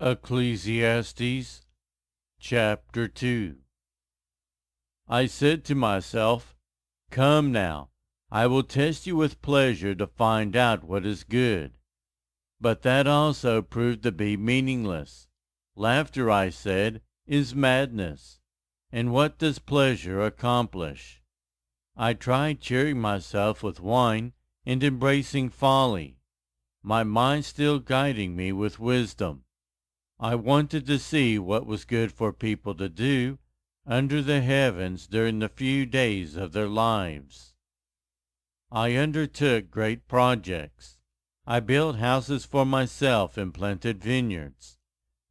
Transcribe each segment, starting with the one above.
Ecclesiastes chapter 2. I said to myself, "Come now, I will test you with pleasure to find out what is good." But that also proved to be meaningless. Laughter, I said, is madness. And what does pleasure accomplish? I tried cheering myself with wine and embracing folly, my mind still guiding me with wisdom. I wanted to see what was good for people to do under the heavens during the few days of their lives. I undertook great projects. I built houses for myself and planted vineyards.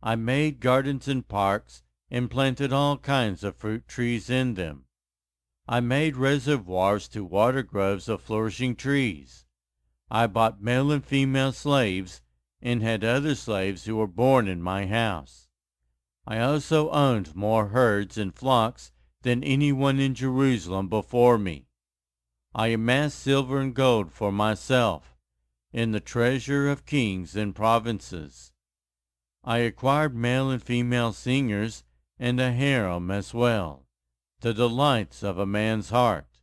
I made gardens and parks and planted all kinds of fruit trees in them. I made reservoirs to water groves of flourishing trees. I bought male and female slaves and had other slaves who were born in my house. I also owned more herds and flocks than anyone in Jerusalem before me. I amassed silver and gold for myself, and the treasure of kings and provinces. I acquired male and female singers and a harem as well, the delights of a man's heart.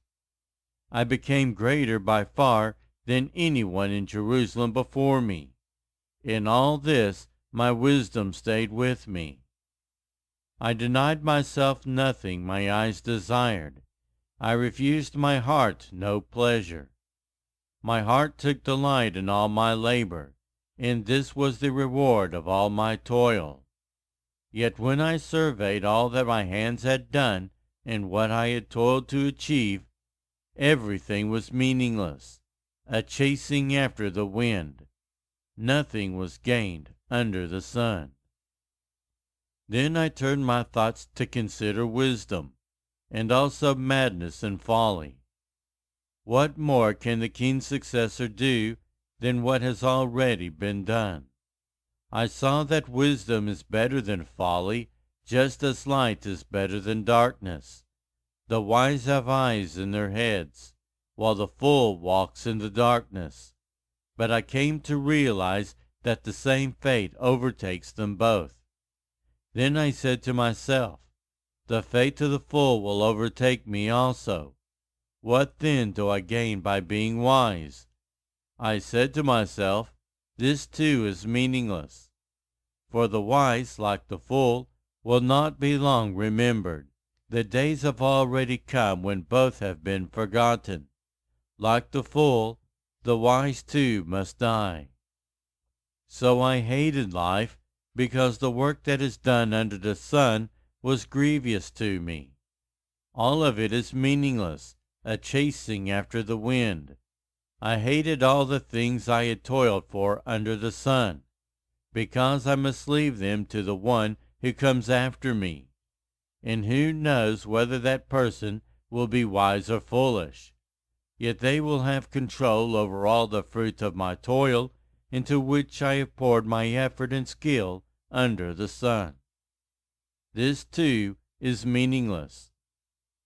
I became greater by far than anyone in Jerusalem before me. In all this my wisdom stayed with me. I denied myself nothing my eyes desired. I refused my heart no pleasure. My heart took delight in all my labor, and this was the reward of all my toil. Yet when I surveyed all that my hands had done and what I had toiled to achieve, everything was meaningless, a chasing after the wind. Nothing was gained under the sun. Then I turned my thoughts to consider wisdom, and also madness and folly. What more can the king's successor do than what has already been done? I saw that wisdom is better than folly, just as light is better than darkness. The wise have eyes in their heads, while the fool walks in the darkness. But I came to realize that the same fate overtakes them both. Then I said to myself, the fate of the fool will overtake me also. What then do I gain by being wise? I said to myself, this too is meaningless. For the wise, like the fool, will not be long remembered. The days have already come when both have been forgotten. Like the fool, the wise too must die. So I hated life, because the work that is done under the sun was grievous to me. All of it is meaningless, a chasing after the wind. I hated all the things I had toiled for under the sun, because I must leave them to the one who comes after me. And who knows whether that person will be wise or foolish? Yet they will have control over all the fruit of my toil, into which I have poured my effort and skill under the sun. This too is meaningless.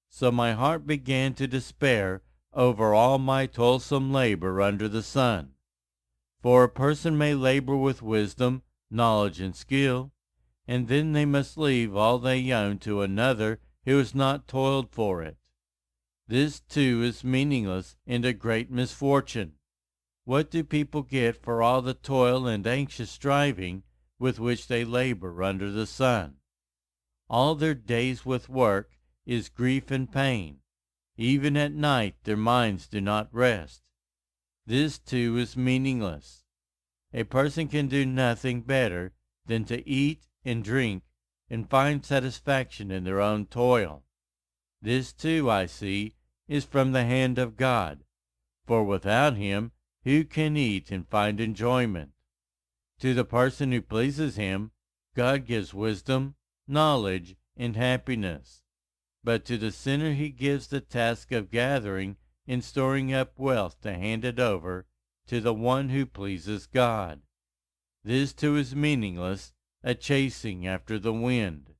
So my heart began to despair over all my toilsome labor under the sun. For a person may labor with wisdom, knowledge, and skill, and then they must leave all they own to another who has not toiled for it. This too is meaningless and a great misfortune. What do people get for all the toil and anxious striving with which they labor under the sun? All their days with work is grief and pain. Even at night their minds do not rest. This too is meaningless. A person can do nothing better than to eat and drink and find satisfaction in their own toil. This too, I see, is from the hand of God, for without him who can eat and find enjoyment? To the person who pleases him, God gives wisdom, knowledge, and happiness. But to the sinner he gives the task of gathering and storing up wealth to hand it over to the one who pleases God. This too is meaningless, a chasing after the wind.